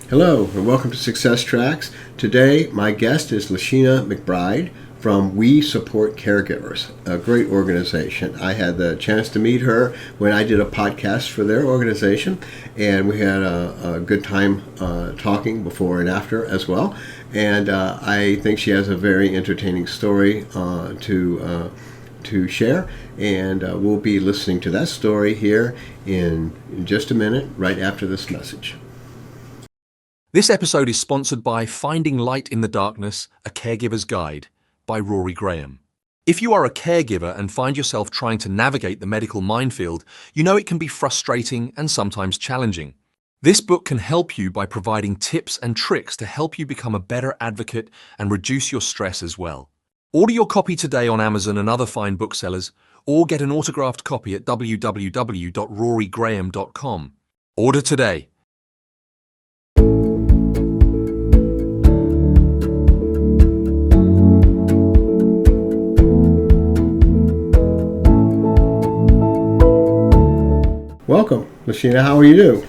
Hello and welcome to Success Tracks. Today my guest is LaSheena McBride from We Support Caregivers, a great organization. I had the chance to meet her when I did a podcast for their organization, and we had a good time talking before and after as well. And I think she has a very entertaining story to share, and we'll be listening to that story here in just a minute, right after this message. This episode is sponsored by Finding Light in the Darkness, A Caregiver's Guide by Rory Graham. If you are a caregiver and find yourself trying to navigate the medical minefield, you know it can be frustrating and sometimes challenging. This book can help you by providing tips and tricks to help you become a better advocate and reduce your stress as well. Order your copy today on Amazon and other fine booksellers, or get an autographed copy at www.rorygraham.com. Order today. Welcome, LaSheena. How are you doing?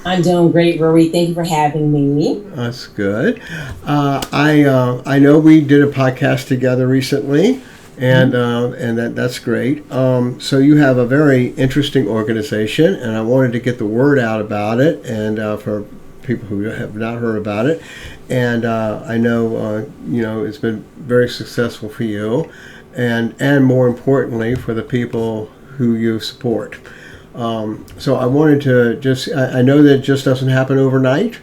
I'm doing great, Rory. Thank you for having me. That's good. I know we did a podcast together recently, and that's great. So you have a very interesting organization, and I wanted to get the word out about it, and for people who have not heard about it. And I know it's been very successful for you, and more importantly for the people who you support. So I wanted to I know that it just doesn't happen overnight.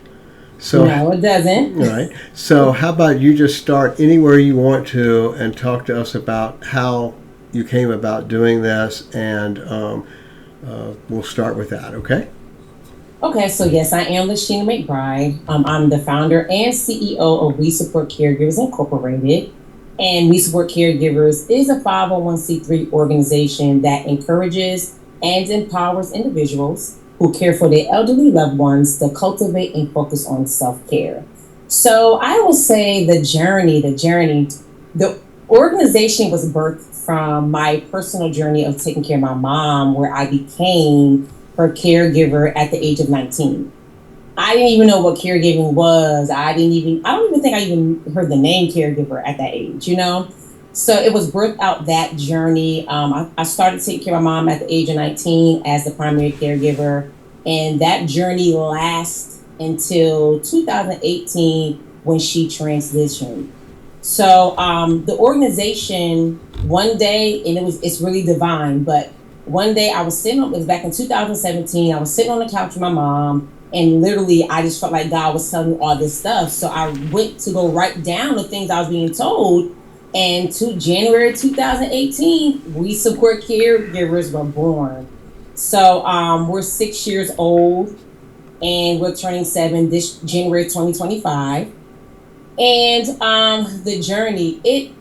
So, no, it doesn't. All right. So how about you just start anywhere you want to and talk to us about how you came about doing this, and we'll start with that, okay? Okay, so yes, I am LaSheena McBride. I'm the founder and CEO of We Support Caregivers Incorporated. And We Support Caregivers is a 501c3 organization that encourages and empowers individuals who care for their elderly loved ones to cultivate and focus on self-care. So I will say the organization was birthed from my personal journey of taking care of my mom, where I became her caregiver at the age of 19. I didn't even know what caregiving was. I don't even think I even heard the name caregiver at that age, So it was birthed out that journey. I started taking care of my mom at the age of 19 as the primary caregiver. And that journey lasts until 2018 when she transitioned. So the organization, one day, and it's really divine, but one day it was back in 2017, I was sitting on the couch with my mom, and literally I just felt like God was telling me all this stuff. So I went to go write down the things I was being told. And to January 2018, We Support Caregivers were born. So we're 6 years old, and we're turning 7 this January 2025. And the journey, it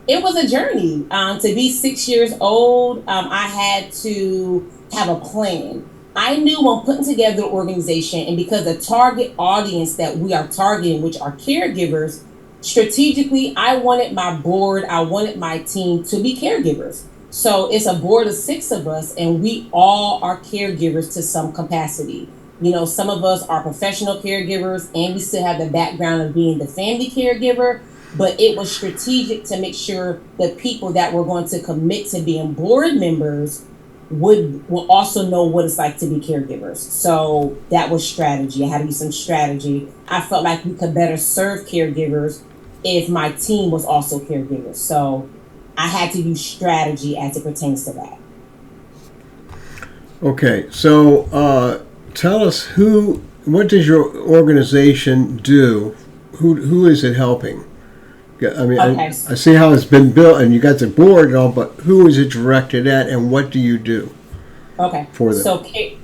was a journey. To be 6 years old, I had to have a plan. I knew when putting together the organization, and because the target audience that we are targeting, which are caregivers, strategically, I wanted my board, I wanted my team to be caregivers. So it's a board of 6 of us, and we all are caregivers to some capacity. Some of us are professional caregivers, and we still have the background of being the family caregiver, but it was strategic to make sure the people that were going to commit to being board members will also know what it's like to be caregivers. So that was strategy. I had to use some strategy. I felt like we could better serve caregivers if my team was also caregivers. So I had to use strategy as it pertains to that. Okay, so tell us what does your organization do? Who is it helping? I mean, okay. I see how it's been built, and you got the board and all, but who is it directed at, and what do you do? Okay, for them?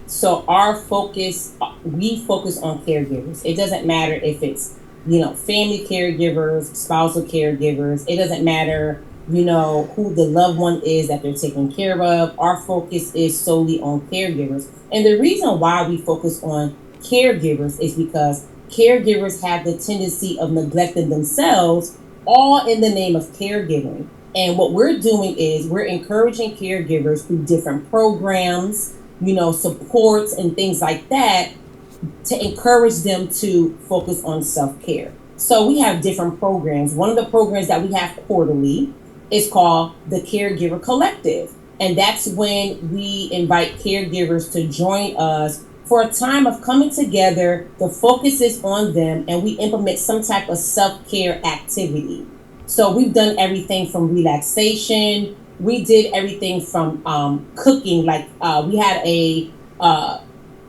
So our focus, we focus on caregivers. It doesn't matter if it's family caregivers, spousal caregivers. It doesn't matter who the loved one is that they're taking care of. Our focus is solely on caregivers, and the reason why we focus on caregivers is because caregivers have the tendency of neglecting themselves, all in the name of caregiving. And what we're doing is we're encouraging caregivers through different programs, supports and things like that, to encourage them to focus on self-care. So we have different programs. One of the programs that we have quarterly is called the Caregiver Collective. And that's when we invite caregivers to join us for a time of coming together. The focus is on them, and we implement some type of self-care activity. So we've done everything from relaxation. We did everything from cooking. Like we had a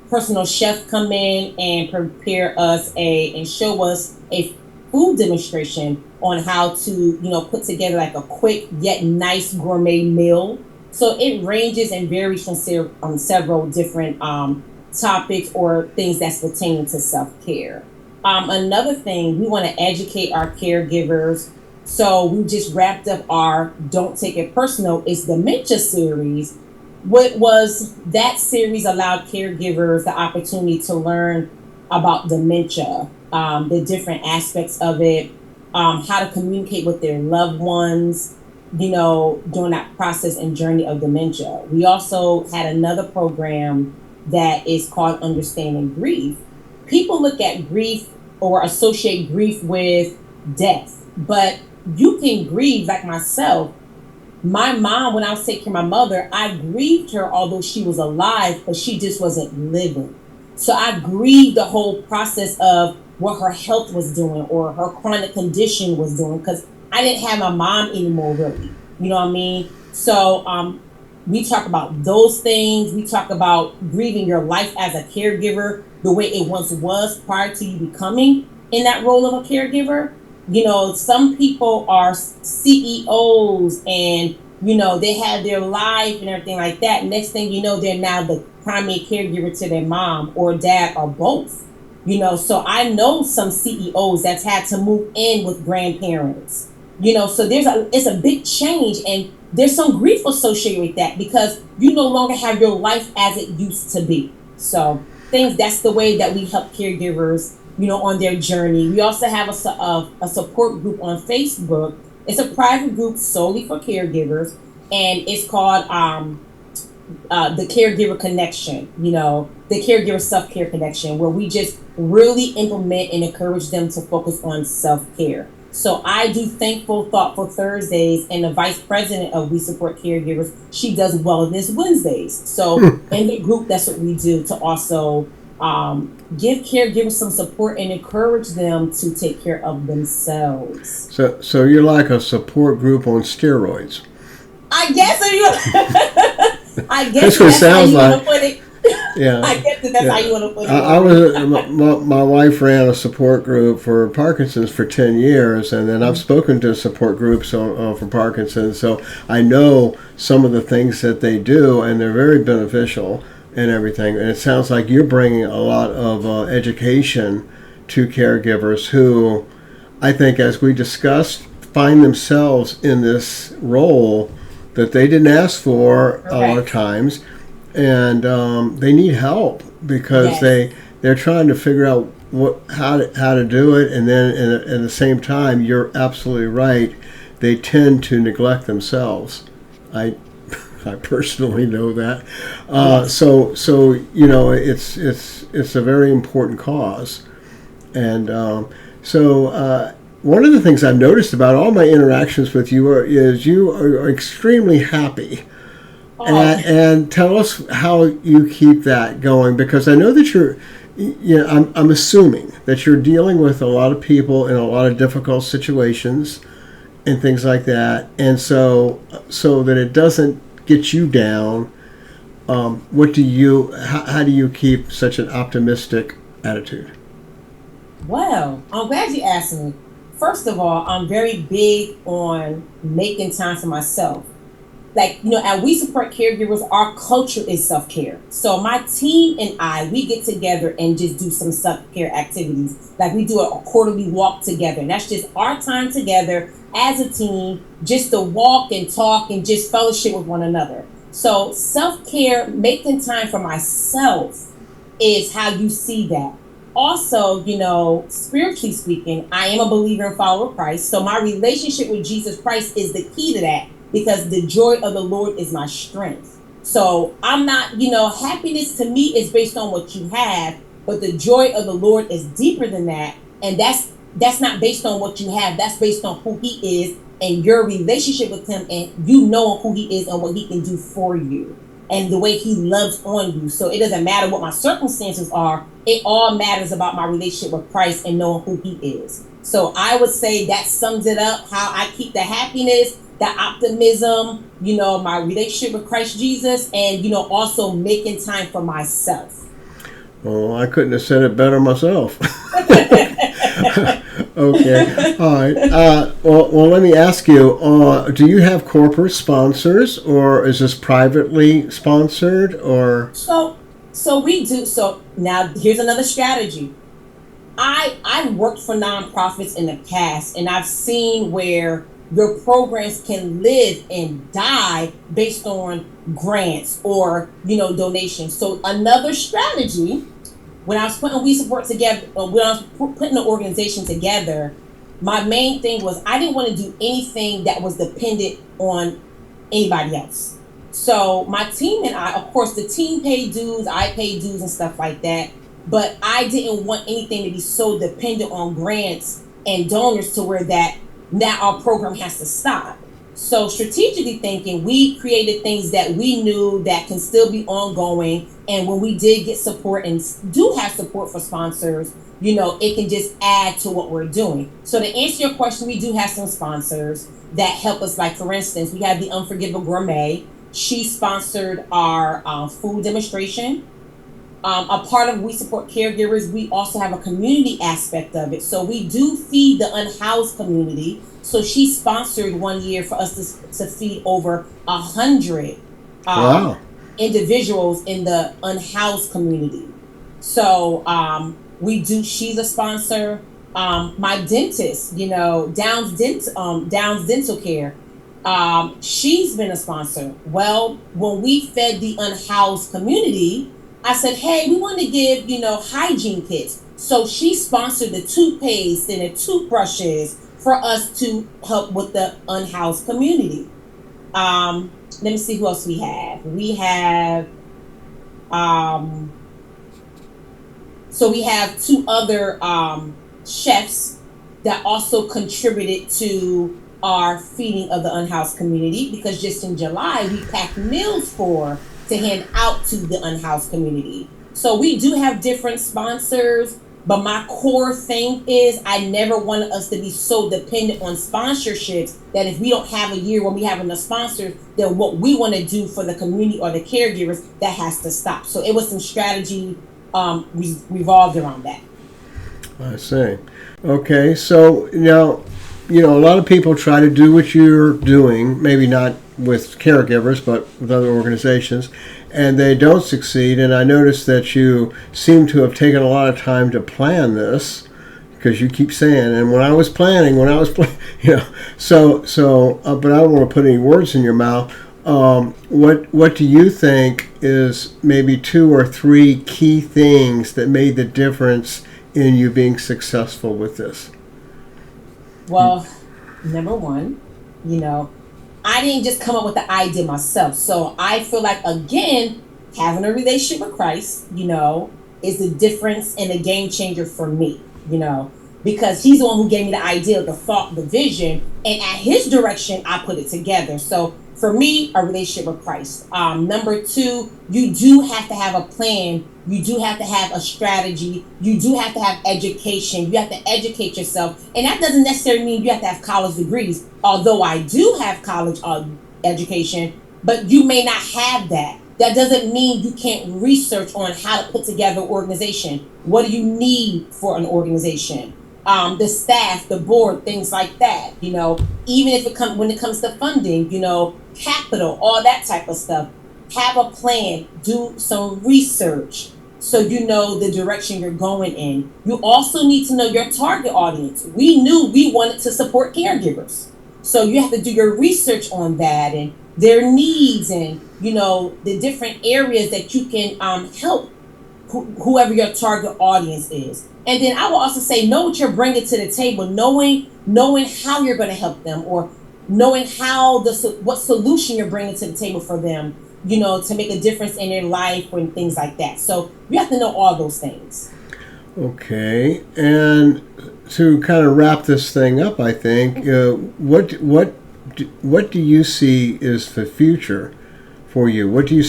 personal chef come in and prepare us and show us a food demonstration on how to, put together like a quick yet nice gourmet meal. So it ranges and varies from several different topics or things that's pertaining to self-care. Another thing, we want to educate our caregivers. So we just wrapped up our Don't Take It Personal, it's Dementia series. What was that series allowed caregivers the opportunity to learn about dementia, the different aspects of it, how to communicate with their loved ones, during that process and journey of dementia. We also had another program that is called Understanding Grief. People look at grief or associate grief with death, but you can grieve like myself. My mom, when I was taking care of my mother, I grieved her although she was alive, but she just wasn't living. So I grieved the whole process of what her health was doing or her chronic condition was doing, because I didn't have my mom anymore, really. You know what I mean? So we talk about those things. We talk about grieving your life as a caregiver the way it once was prior to you becoming in that role of a caregiver. Some people are CEOs and, they have their life and everything like that. Next thing you know, they're now the primary caregiver to their mom or dad or both. So I know some CEOs that's had to move in with grandparents. So it's a big change, and there's some grief associated with that because you no longer have your life as it used to be. So that's the way that we help caregivers, on their journey. We also have a support group on Facebook. It's a private group solely for caregivers, and it's called the Caregiver Connection, the Caregiver Self-Care Connection, where we just really implement and encourage them to focus on self-care. So I do Thankful, Thoughtful Thursdays, and the vice president of We Support Caregivers, she does Wellness Wednesdays. So in the group, that's what we do to also give caregivers some support and encourage them to take care of themselves. So you're like a support group on steroids. I guess I guess that's what it sounds like. Put it. Yeah, I guess that's how you want to put it. I was my wife ran a support group for Parkinson's for 10 years, and then I've spoken to support groups for Parkinson's, so I know some of the things that they do, and they're very beneficial and everything. And it sounds like you're bringing a lot of education to caregivers who, I think, as we discussed, find themselves in this role that they didn't ask for a lot of times, and they need help because they're trying to figure out how to do it, and then at the same time, you're absolutely right, they tend to neglect themselves. I personally know that. So it's a very important cause, and so one of the things I've noticed about all my interactions with you is you are extremely happy. And tell us how you keep that going, because I know that I'm assuming that you're dealing with a lot of people in a lot of difficult situations and things like that, and so that it doesn't get you down. How do you keep such an optimistic attitude? Well, I'm glad you asked me. First of all, I'm very big on making time for myself. Like, at We Support Caregivers, our culture is self-care. So my team and we get together and just do some self-care activities. Like we do a quarterly walk together. And that's just our time together as a team, just to walk and talk and just fellowship with one another. So self-care, making time for myself, is how you see that. Also, spiritually speaking, I am a believer and follower of Christ. So my relationship with Jesus Christ is the key to that, because the joy of the Lord is my strength. So I'm not, happiness to me is based on what you have. but the joy of the Lord is deeper than that. And that's not based on what you have. That's based on who he is and your relationship with him, and you know who he is and what he can do for you and the way he loves on you. So it doesn't matter what my circumstances are. It all matters about my relationship with Christ and knowing who he is. So I would say that sums it up, how I keep the happiness, the optimism, my relationship with Christ Jesus, and, also making time for myself. Oh, I couldn't have said it better myself. Okay. All right. Well, let me ask you, do you have corporate sponsors, or is this privately sponsored, or? So we do. So now here's another strategy. I've worked for nonprofits in the past, and I've seen where your programs can live and die based on grants or, donations. So another strategy, when I was putting We Support together, when I was putting the organization together, my main thing was I didn't want to do anything that was dependent on anybody else. So my team and I, of course, the team paid dues, I paid dues and stuff like that. But I didn't want anything to be so dependent on grants and donors to where that now our program has to stop. So strategically thinking, we created things that we knew that can still be ongoing. And when we did get support and do have support for sponsors, it can just add to what we're doing. So to answer your question, we do have some sponsors that help us. Like, for instance, we have the Unforgivable Gourmet. She sponsored our food demonstration. A part of We Support Caregivers, we also have a community aspect of it. So we do feed the unhoused community. So she sponsored one year for us to feed over 100 Wow. individuals in the unhoused community. So she's a sponsor. My dentist, Downs Dental Care, she's been a sponsor. Well, when we fed the unhoused community, I said, hey, we want to give, hygiene kits. So she sponsored the toothpaste and the toothbrushes for us to help with the unhoused community. Let me see who else we have. We have, so we have two other chefs that also contributed to our feeding of the unhoused community, because just in July, we packed meals to hand out to the unhoused community. So we do have different sponsors, but my core thing is I never wanted us to be so dependent on sponsorships that if we don't have a year when we have enough sponsors, then what we want to do for the community or the caregivers, that has to stop. So it was some strategy revolved around that. I see. Okay, so now, a lot of people try to do what you're doing, maybe not with caregivers, but with other organizations, and they don't succeed. And I noticed that you seem to have taken a lot of time to plan this, because you keep saying, and when I was planning, but I don't want to put any words in your mouth. What do you think is maybe 2 or 3 key things that made the difference in you being successful with this? Well, number one, I didn't just come up with the idea myself. So I feel like, again, having a relationship with Christ, is the difference and a game changer for me, because he's the one who gave me the idea, the thought, the vision, and at his direction, I put it together. So for me, a relationship with Christ. Number 2, you do have to have a plan. You do have to have a strategy. You do have to have education. You have to educate yourself. And that doesn't necessarily mean you have to have college degrees, although I do have college education, but you may not have that. That doesn't mean you can't research on how to put together an organization. What do you need for an organization? The staff, the board, things like that. Even if when it comes to funding, capital, all that type of stuff. Have a plan. Do some research so you know the direction you're going in. You also need to know your target audience. We knew we wanted to support caregivers, so you have to do your research on that and their needs, and the different areas that you can help whoever your target audience is. And then I will also say, know what you're bringing to the table, knowing how you're going to help them, or knowing what solution you're bringing to the table for them. to make a difference in their life and things like that. So you have to know all those things. Okay, and to kind of wrap this thing up, I think what do you see is the future for you?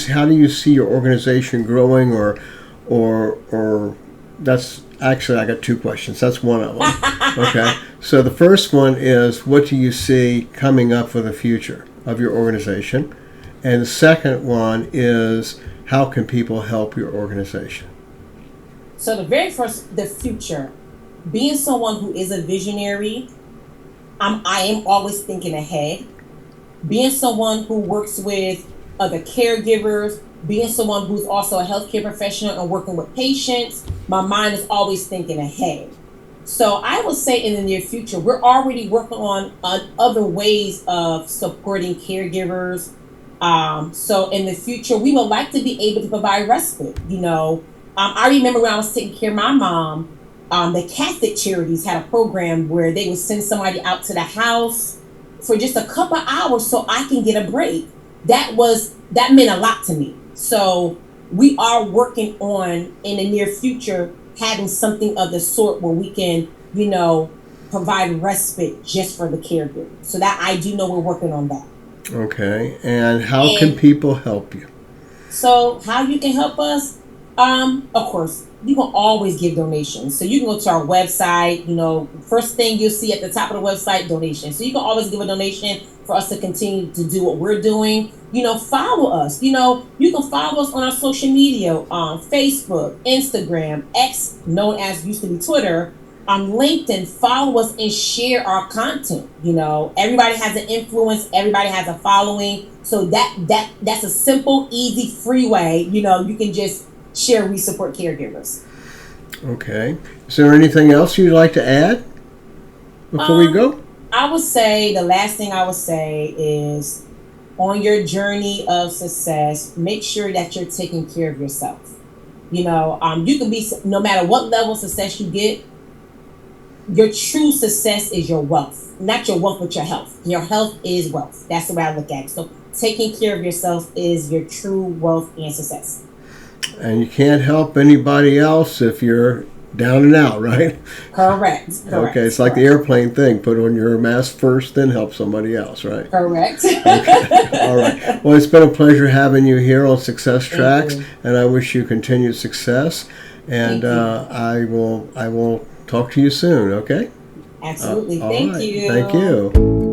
How do you see your organization growing, or that's actually, I got two questions. That's one of them. Okay, so the first one is, what do you see coming up for the future of your organization, and the second one is, how can people help your organization? So the very first, the future, being someone who is a visionary, I am always thinking ahead. Being someone who works with other caregivers, being someone who's also a healthcare professional and working with patients, my mind is always thinking ahead. So I would say in the near future, we're already working on other ways of supporting caregivers. So in the future, we would like to be able to provide respite. I remember when I was taking care of my mom, the Catholic charities had a program where they would send somebody out to the house for just a couple hours so I can get a break. That meant a lot to me. So we are working on, in the near future, having something of the sort where we can, provide respite just for the caregiver. So that I do know we're working on that. Okay, and how can people help you? So how you can help us? Of course, you can always give donations. So you can go to our website. First thing you'll see at the top of the website, donations. So you can always give a donation for us to continue to do what we're doing. Follow us. You can follow us on our social media on Facebook, Instagram, X, known as used to be Twitter, LinkedIn. Follow us and share our content. Everybody has an influence. Everybody has a following. So that's a simple, easy, free way. You can just share We Support Caregivers. Okay. Is there anything else you'd like to add before we go? I would say the last thing I would say is, on your journey of success, make sure that you're taking care of yourself. You can be, no matter what level of success you get, your true success is your wealth. Not your wealth, but your health. Your health is wealth. That's the way I look at it. So taking care of yourself is your true wealth and success. And you can't help anybody else if you're down and out, right? Correct. Okay, it's like the airplane thing. Put on your mask first, then help somebody else, right? Correct. Okay. All right. Well, it's been a pleasure having you here on Success Tracks, and I wish you continued success. And I will talk to you soon, okay? Absolutely. All Thank right. you. Thank you.